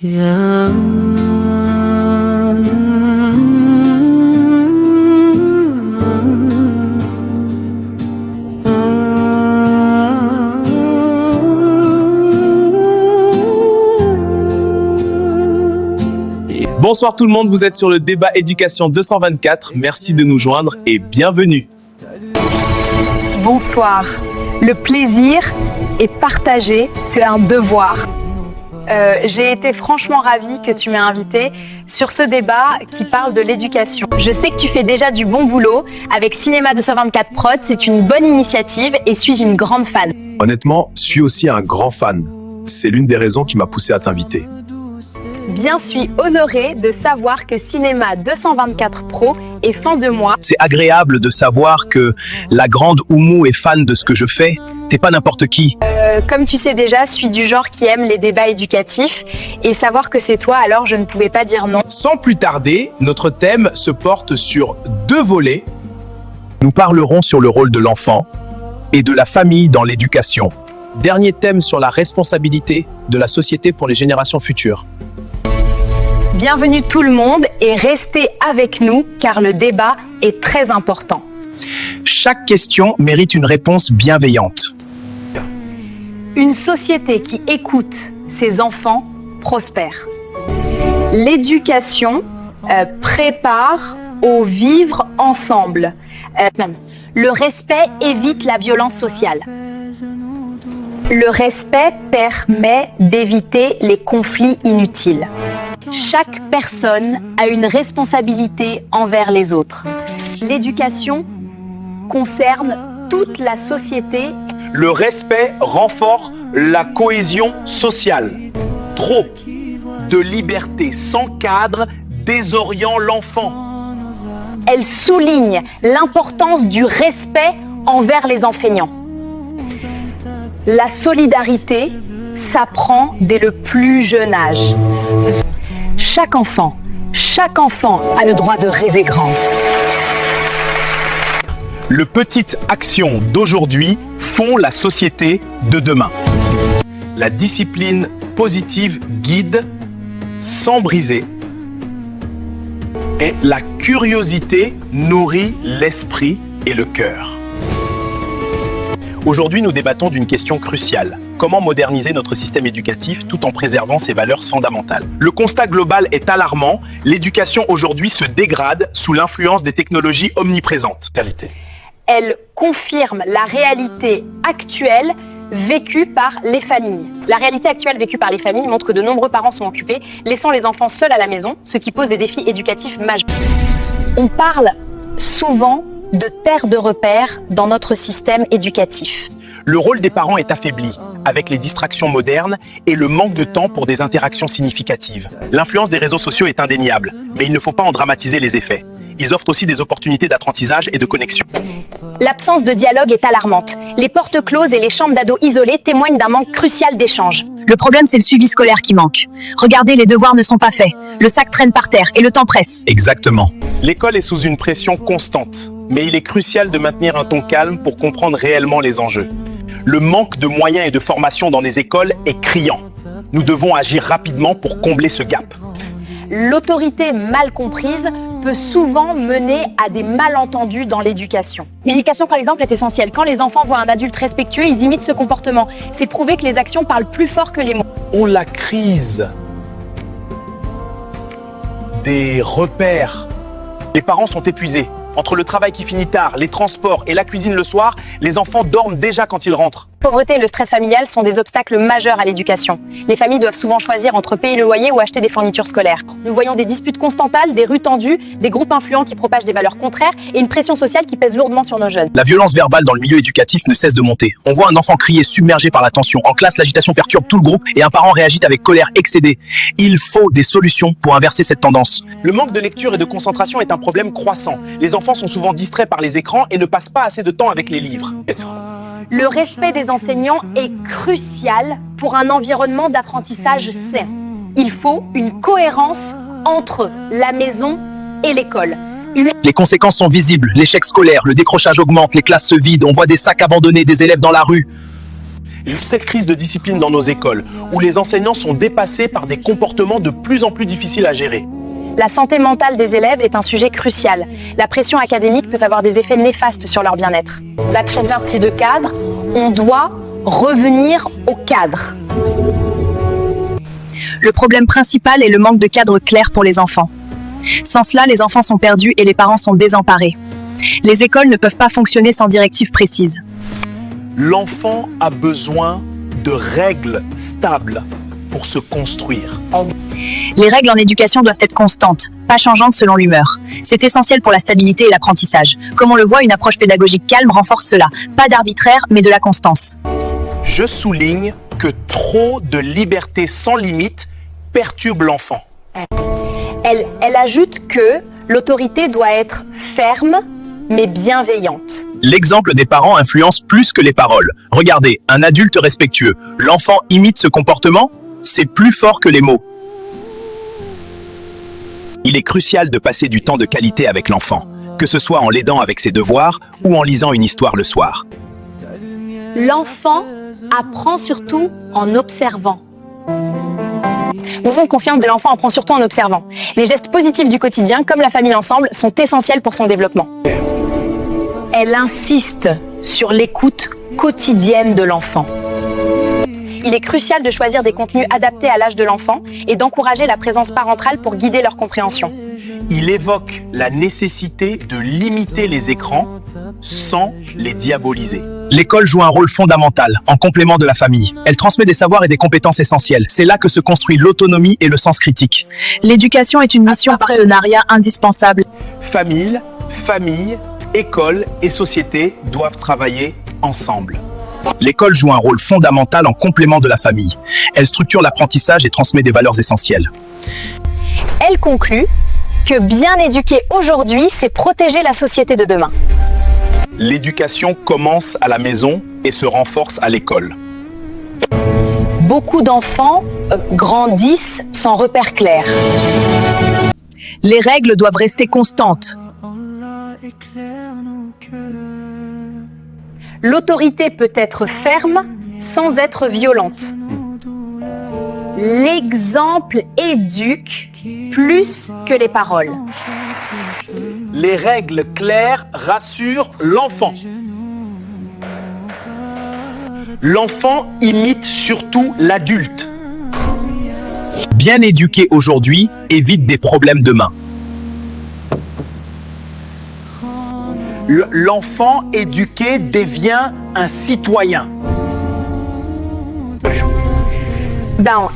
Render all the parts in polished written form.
Yeah. Bonsoir tout le monde, vous êtes sur le débat éducation 224. Merci de nous joindre et bienvenue. Bonsoir. Le plaisir est partagé, c'est un devoir. J'ai été franchement ravie que tu m'aies invitée sur ce débat qui parle de l'éducation. Je sais que tu fais déjà du bon boulot avec Cinéma 224 Prod, c'est une bonne initiative et suis une grande fan. Honnêtement, je suis aussi un grand fan. C'est l'une des raisons qui m'a poussé à t'inviter. Bien, suis honorée de savoir que Cinéma 224 Pro est fan de moi. C'est agréable de savoir que la grande Oumou est fan de ce que je fais. T'es pas n'importe qui. Comme tu sais déjà, je suis du genre qui aime les débats éducatifs et savoir que c'est toi, alors je ne pouvais pas dire non. Sans plus tarder, notre thème se porte sur deux volets. Nous parlerons sur le rôle de l'enfant et de la famille dans l'éducation. Dernier thème sur la responsabilité de la société pour les générations futures. Bienvenue tout le monde et restez avec nous car le débat est très important. Chaque question mérite une réponse bienveillante. Une société qui écoute ses enfants prospère. L'éducation prépare au vivre ensemble. Le respect évite la violence sociale. Le respect permet d'éviter les conflits inutiles. Chaque personne a une responsabilité envers les autres. L'éducation concerne toute la société. Le respect renforce la cohésion sociale. Trop de liberté sans cadre désoriente l'enfant. Elle souligne l'importance du respect envers les enseignants. La solidarité s'apprend dès le plus jeune âge. Chaque enfant a le droit de rêver grand. Les petites actions d'aujourd'hui font la société de demain. La discipline positive guide sans briser. Et la curiosité nourrit l'esprit et le cœur. Aujourd'hui, nous débattons d'une question cruciale. Comment moderniser notre système éducatif tout en préservant ses valeurs fondamentales? Le constat global est alarmant. L'éducation aujourd'hui se dégrade sous l'influence des technologies omniprésentes. Elle confirme la réalité actuelle vécue par les familles. La réalité actuelle vécue par les familles montre que de nombreux parents sont occupés, laissant les enfants seuls à la maison, ce qui pose des défis éducatifs majeurs. On parle souvent de terre de repère dans notre système éducatif. Le rôle des parents est affaibli avec les distractions modernes et le manque de temps pour des interactions significatives. L'influence des réseaux sociaux est indéniable, mais il ne faut pas en dramatiser les effets. Ils offrent aussi des opportunités d'apprentissage et de connexion. L'absence de dialogue est alarmante. Les portes closes et les chambres d'ados isolées témoignent d'un manque crucial d'échanges. Le problème, c'est le suivi scolaire qui manque. Regardez, les devoirs ne sont pas faits. Le sac traîne par terre et le temps presse. Exactement. L'école est sous une pression constante, mais il est crucial de maintenir un ton calme pour comprendre réellement les enjeux. Le manque de moyens et de formation dans les écoles est criant. Nous devons agir rapidement pour combler ce gap. L'autorité mal comprise peut souvent mener à des malentendus dans l'éducation. L'éducation, par exemple, est essentielle. Quand les enfants voient un adulte respectueux, ils imitent ce comportement. C'est prouvé que les actions parlent plus fort que les mots. La crise des repères. Les parents sont épuisés. Entre le travail qui finit tard, les transports et la cuisine le soir, les enfants dorment déjà quand ils rentrent. La pauvreté et le stress familial sont des obstacles majeurs à l'éducation. Les familles doivent souvent choisir entre payer le loyer ou acheter des fournitures scolaires. Nous voyons des disputes constantales, des rues tendues, des groupes influents qui propagent des valeurs contraires et une pression sociale qui pèse lourdement sur nos jeunes. La violence verbale dans le milieu éducatif ne cesse de monter. On voit un enfant crier submergé par la tension. En classe, l'agitation perturbe tout le groupe et un parent réagit avec colère excédée. Il faut des solutions pour inverser cette tendance. Le manque de lecture et de concentration est un problème croissant. Les enfants sont souvent distraits par les écrans et ne passent pas assez de temps avec les livres. Le respect des enseignants est crucial pour un environnement d'apprentissage sain. Il faut une cohérence entre la maison et l'école. Les conséquences sont visibles. L'échec scolaire, le décrochage augmente, les classes se vident, on voit des sacs abandonnés, des élèves dans la rue. Cette crise de discipline dans nos écoles, où les enseignants sont dépassés par des comportements de plus en plus difficiles à gérer. La santé mentale des élèves est un sujet crucial. La pression académique peut avoir des effets néfastes sur leur bien-être. La crise de cadre, on doit revenir au cadre. Le problème principal est le manque de cadre clair pour les enfants. Sans cela, les enfants sont perdus et les parents sont désemparés. Les écoles ne peuvent pas fonctionner sans directives précises. L'enfant a besoin de règles stables pour se construire. Les règles en éducation doivent être constantes, pas changeantes selon l'humeur. C'est essentiel pour la stabilité et l'apprentissage. Comme on le voit, une approche pédagogique calme renforce cela. Pas d'arbitraire, mais de la constance. Je souligne que trop de liberté sans limite perturbe l'enfant. Elle ajoute que l'autorité doit être ferme, mais bienveillante. L'exemple des parents influence plus que les paroles. Regardez, un adulte respectueux. L'enfant imite ce comportement, c'est plus fort que les mots. Il est crucial de passer du temps de qualité avec l'enfant, que ce soit en l'aidant avec ses devoirs ou en lisant une histoire le soir. L'enfant apprend surtout en observant. On confirme que l'enfant apprend surtout en observant. Les gestes positifs du quotidien, comme la famille ensemble, sont essentiels pour son développement. Elle insiste sur l'écoute quotidienne de l'enfant. Il est crucial de choisir des contenus adaptés à l'âge de l'enfant et d'encourager la présence parentale pour guider leur compréhension. Il évoque la nécessité de limiter les écrans sans les diaboliser. L'école joue un rôle fondamental, en complément de la famille. Elle transmet des savoirs et des compétences essentielles. C'est là que se construit l'autonomie et le sens critique. L'éducation est une mission partenariat indispensable. Famille, école et société doivent travailler ensemble. L'école joue un rôle fondamental en complément de la famille. Elle structure l'apprentissage et transmet des valeurs essentielles. Elle conclut que bien éduquer aujourd'hui, c'est protéger la société de demain. L'éducation commence à la maison et se renforce à l'école. Beaucoup d'enfants grandissent sans repère clair. Les règles doivent rester constantes. L'autorité peut être ferme sans être violente. L'exemple éduque plus que les paroles. Les règles claires rassurent l'enfant. L'enfant imite surtout l'adulte. Bien éduqué aujourd'hui évite des problèmes demain. L'enfant éduqué devient un citoyen.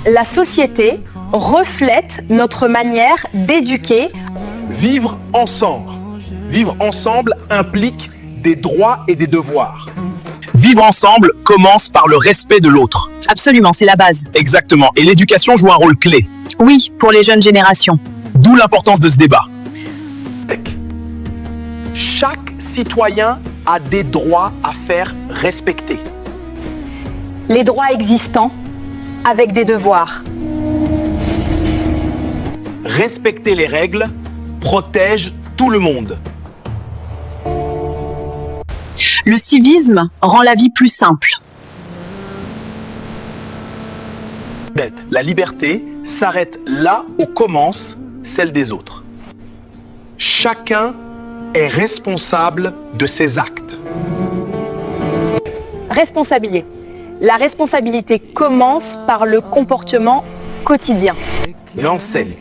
La société reflète notre manière d'éduquer. Vivre ensemble. Vivre ensemble implique des droits et des devoirs. Vivre ensemble commence par le respect de l'autre. Absolument, c'est la base. Exactement. Et l'éducation joue un rôle clé. Oui, pour les jeunes générations. D'où l'importance de ce débat. Chaque citoyen a des droits à faire respecter. Les droits existants avec des devoirs. Respecter les règles protège tout le monde. Le civisme rend la vie plus simple. La liberté s'arrête là où commence celle des autres. Chacun est responsable de ses actes. Responsabilité. La responsabilité commence par le comportement quotidien. L'enseigne.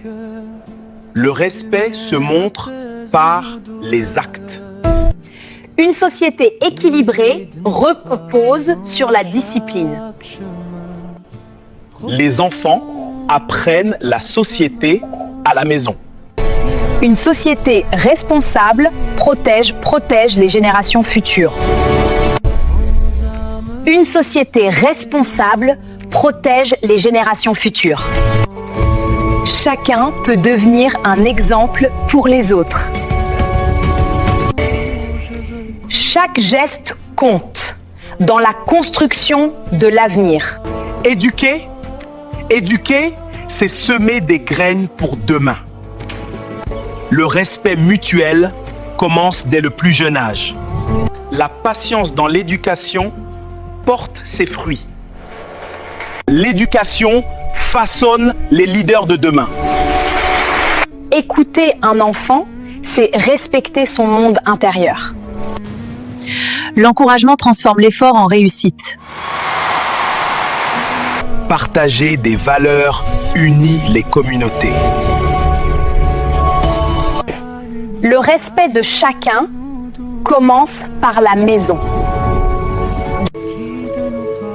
Le respect se montre par les actes. Une société équilibrée repose sur la discipline. Les enfants apprennent la société à la maison. Une société responsable protège les générations futures. Une société responsable protège les générations futures. Chacun peut devenir un exemple pour les autres. Chaque geste compte dans la construction de l'avenir. Éduquer, c'est semer des graines pour demain. Le respect mutuel commence dès le plus jeune âge. La patience dans l'éducation porte ses fruits. L'éducation façonne les leaders de demain. Écouter un enfant, c'est respecter son monde intérieur. L'encouragement transforme l'effort en réussite. Partager des valeurs unit les communautés. Le respect de chacun commence par la maison.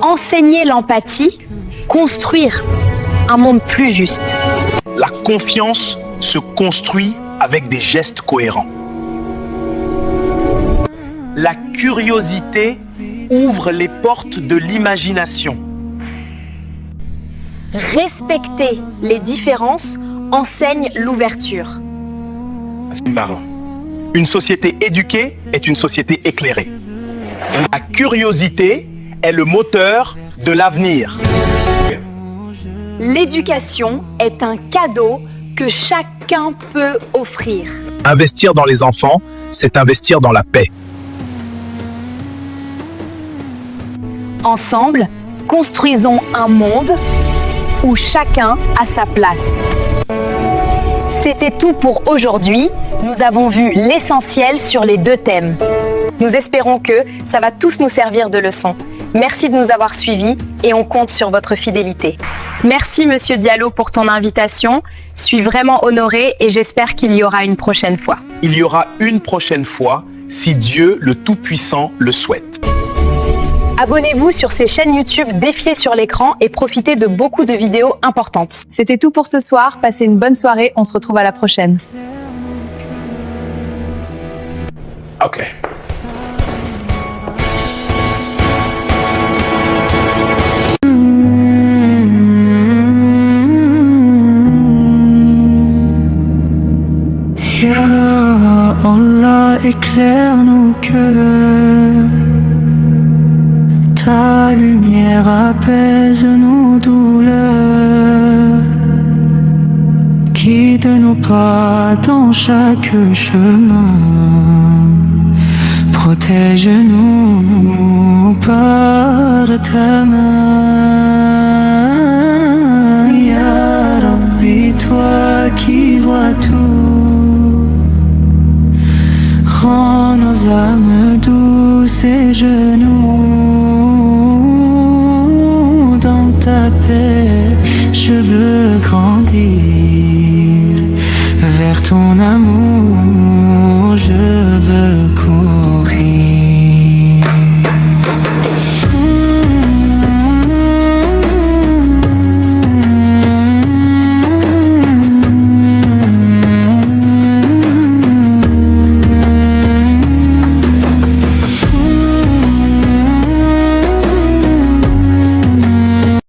Enseigner l'empathie, construire un monde plus juste. La confiance se construit avec des gestes cohérents. La curiosité ouvre les portes de l'imagination. Respecter les différences enseigne l'ouverture. Une société éduquée est une société éclairée. La curiosité est le moteur de l'avenir. L'éducation est un cadeau que chacun peut offrir. Investir dans les enfants, c'est investir dans la paix. Ensemble, construisons un monde où chacun a sa place. C'était tout pour aujourd'hui. Nous avons vu l'essentiel sur les deux thèmes. Nous espérons que ça va tous nous servir de leçon. Merci de nous avoir suivis et on compte sur votre fidélité. Merci Monsieur Diallo pour ton invitation. Je suis vraiment honorée et j'espère qu'il y aura une prochaine fois. Il y aura une prochaine fois si Dieu le Tout-Puissant le souhaite. Abonnez-vous sur ces chaînes YouTube défiées sur l'écran et profitez de beaucoup de vidéos importantes. C'était tout pour ce soir. Passez une bonne soirée. On se retrouve à la prochaine. Ok. Ya Allah, éclaire nos cœurs. Ta lumière apaise nos douleurs. Guide-nous pas dans chaque chemin. Protège-nous par ta main. Ya Rabbi, toi qui vois tout, rends nos âmes douces et genoux dans ta paix. Je veux grandir vers ton amour, je veux courir.